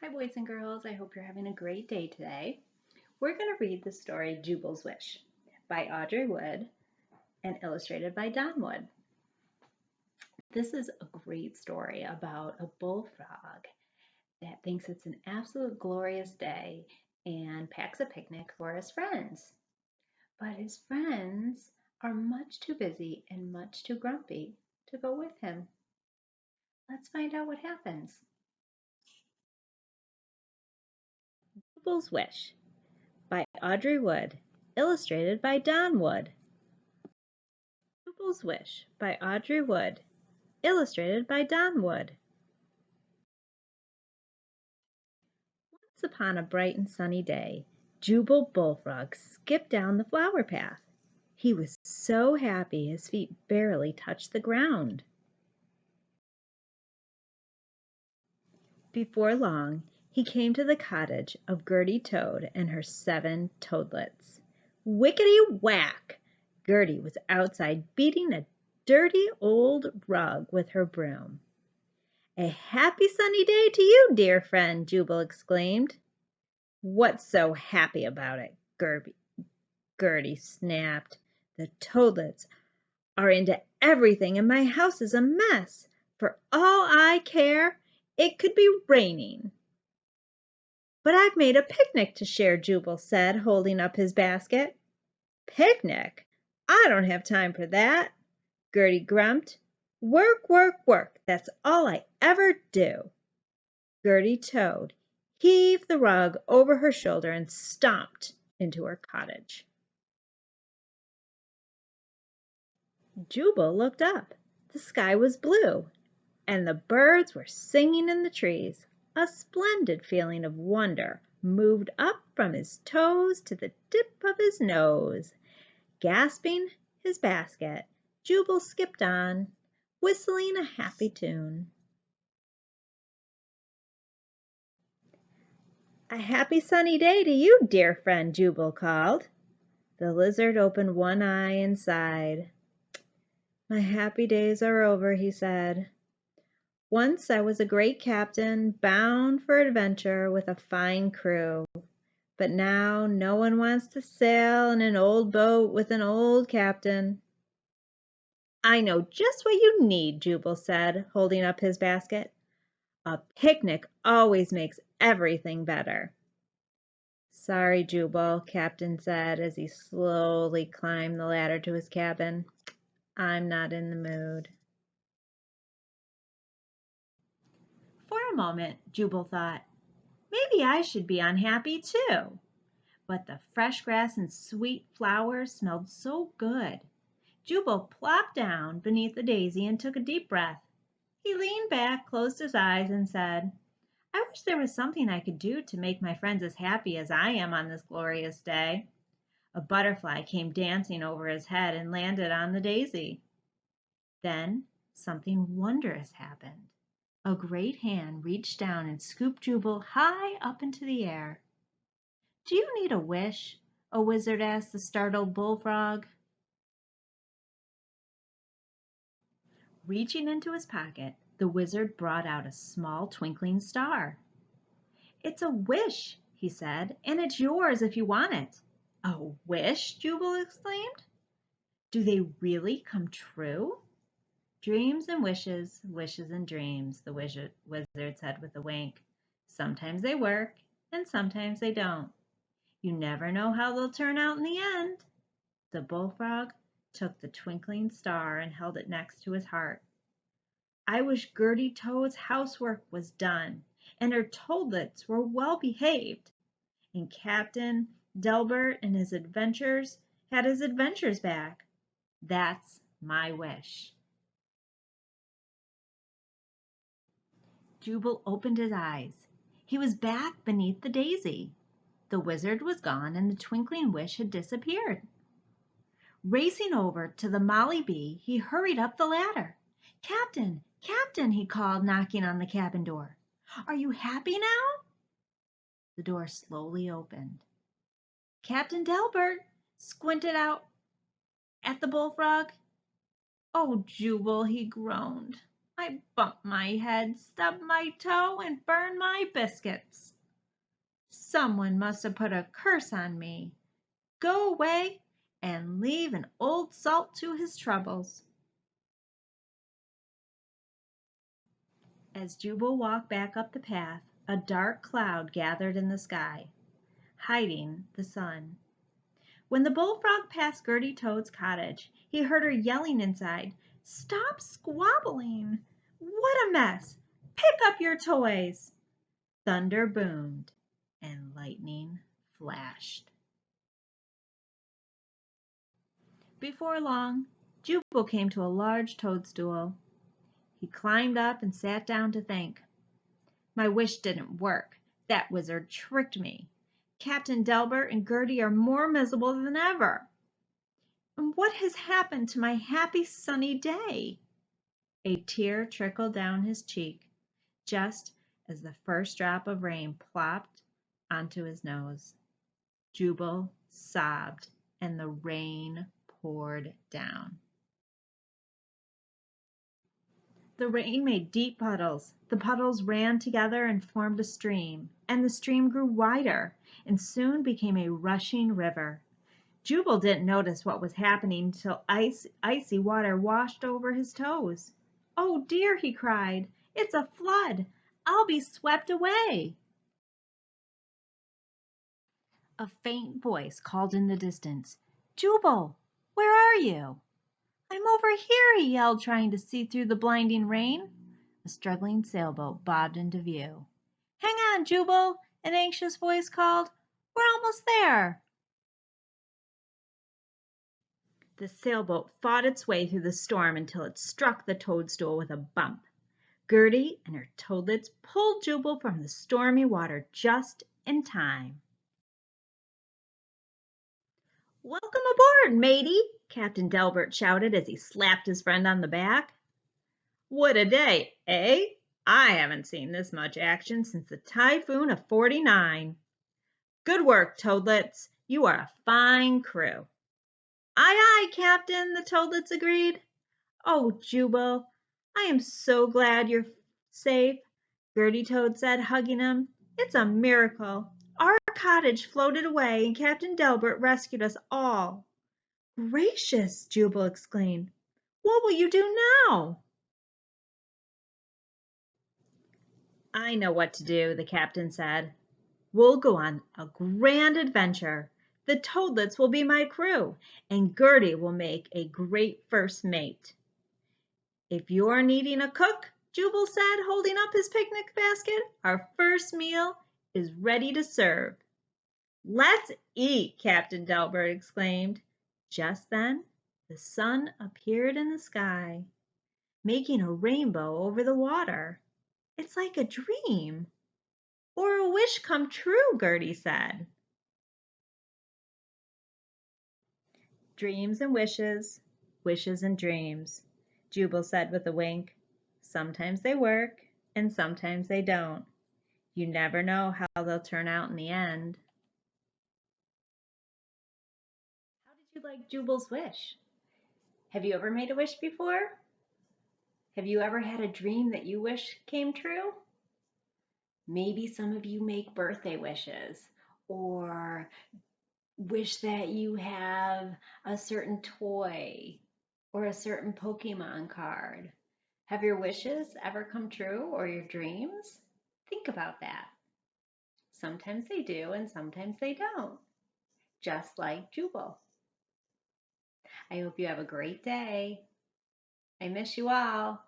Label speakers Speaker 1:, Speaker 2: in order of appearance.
Speaker 1: Hi, boys and girls. I hope you're having a great day today. We're going to read the story Jubal's Wish by Audrey Wood and illustrated by Don Wood. This is a great story about a bullfrog that thinks it's an absolute glorious day and packs a picnic for his friends. But his friends are much too busy and much too grumpy to go with him. Let's find out what happens. Jubal's Wish by Audrey Wood, illustrated by Don Wood. Jubal's Wish by Audrey Wood, illustrated by Don Wood. Once upon a bright and sunny day, Jubal Bullfrog skipped down the flower path. He was so happy his feet barely touched the ground. Before long, he came to the cottage of Gertie Toad and her 7 toadlets. Whickety-whack! Gertie was outside beating a dirty old rug with her broom. "A happy sunny day to you, dear friend," Jubal exclaimed. "What's so happy about it?" Gertie snapped. "The toadlets are into everything and my house is a mess. For all I care, it could be raining." "But I've made a picnic to share," Jubal said, holding up his basket. "Picnic? I don't have time for that," Gertie grumped. "Work, work, work. That's all I ever do." Gertie Toad heaved the rug over her shoulder and stomped into her cottage. Jubal looked up. The sky was blue, and the birds were singing in the trees. A splendid feeling of wonder moved up from his toes to the tip of his nose. Gasping his basket, Jubal skipped on, whistling a happy tune. "A happy sunny day to you, dear friend," Jubal called. The lizard opened one eye and sighed. "My happy days are over," he said. "Once I was a great captain, bound for adventure with a fine crew. But now no one wants to sail in an old boat with an old captain." "I know just what you need," Jubal said, holding up his basket. "A picnic always makes everything better." "Sorry, Jubal," Captain said as he slowly climbed the ladder to his cabin. "I'm not in the mood." For a moment, Jubal thought, maybe I should be unhappy too. But the fresh grass and sweet flowers smelled so good. Jubal plopped down beneath the daisy and took a deep breath. He leaned back, closed his eyes, and said, "I wish there was something I could do to make my friends as happy as I am on this glorious day." A butterfly came dancing over his head and landed on the daisy. Then something wondrous happened. A great hand reached down and scooped Jubal high up into the air. "Do you need a wish?" a wizard asked the startled bullfrog. Reaching into his pocket, the wizard brought out a small twinkling star. "It's a wish," he said, "and it's yours if you want it." "A wish?" Jubal exclaimed. "Do they really come true?" "Dreams and wishes, wishes and dreams," the wizard said with a wink. "Sometimes they work, and sometimes they don't. You never know how they'll turn out in the end." The bullfrog took the twinkling star and held it next to his heart. "I wish Gertie Toad's housework was done, and her toadlets were well behaved, and Captain Delbert and his adventures had his adventures back. That's my wish." Jubal opened his eyes. He was back beneath the daisy. The wizard was gone, and the twinkling wish had disappeared. Racing over to the Molly Bee, he hurried up the ladder. "Captain, Captain," he called, knocking on the cabin door. "Are you happy now?" The door slowly opened. Captain Delbert squinted out at the bullfrog. "Oh, Jubal," he groaned. I bumped my head, stubbed my toe, and burned my biscuits. Someone must have put a curse on me. Go away and leave an old salt to his troubles." As Jubal walked back up the path, a dark cloud gathered in the sky, hiding the sun. When the bullfrog passed Gertie Toad's cottage, he heard her yelling inside, "Stop squabbling! What a mess! Pick up your toys!" Thunder boomed and lightning flashed. Before long, Jubal came to a large toadstool. He climbed up and sat down to think. "My wish didn't work. That wizard tricked me. Captain Delbert and Gertie are more miserable than ever. And what has happened to my happy sunny day?" A tear trickled down his cheek just as the first drop of rain plopped onto his nose. Jubal sobbed and the rain poured down. The rain made deep puddles. The puddles ran together and formed a stream, and the stream grew wider and soon became a rushing river. Jubal didn't notice what was happening till icy water washed over his toes. "Oh dear," he cried, "it's a flood. I'll be swept away." A faint voice called in the distance, "Jubal, where are you?" "I'm over here," he yelled, trying to see through the blinding rain. A struggling sailboat bobbed into view. "Hang on, Jubal," an anxious voice called. "We're almost there." The sailboat fought its way through the storm until it struck the toadstool with a bump. Gertie and her toadlets pulled Jubal from the stormy water just in time. "Welcome aboard, matey," Captain Delbert shouted as he slapped his friend on the back. "What a day, eh? I haven't seen this much action since the typhoon of '49. Good work, Toadlets. You are a fine crew." "Aye, aye, Captain," the Toadlets agreed. "Oh, Jubal, I am so glad you're safe," Gertie Toad said, hugging him. "It's a miracle. Our cottage floated away and Captain Delbert rescued us all." "Gracious!" Jubal exclaimed. "What will you do now?" "I know what to do," the captain said. "We'll go on a grand adventure. The Toadlets will be my crew, and Gertie will make a great first mate." "If you're needing a cook," Jubal said, holding up his picnic basket, "our first meal is ready to serve." "Let's eat!" Captain Delbert exclaimed. Just then the sun appeared in the sky, making a rainbow over the water. "It's like a dream, or a wish come true," Gertie said. "Dreams and wishes, wishes and dreams," Jubal said with a wink. "Sometimes they work and sometimes they don't. You never know how they'll turn out in the end." How did you like Jubal's wish? Have you ever made a wish before? Have you ever had a dream that you wish came true? Maybe some of you make birthday wishes or wish that you have a certain toy or a certain Pokemon card. Have your wishes ever come true, or your dreams? Think about that. Sometimes they do and sometimes they don't, just like Jubal. I hope you have a great day. I miss you all.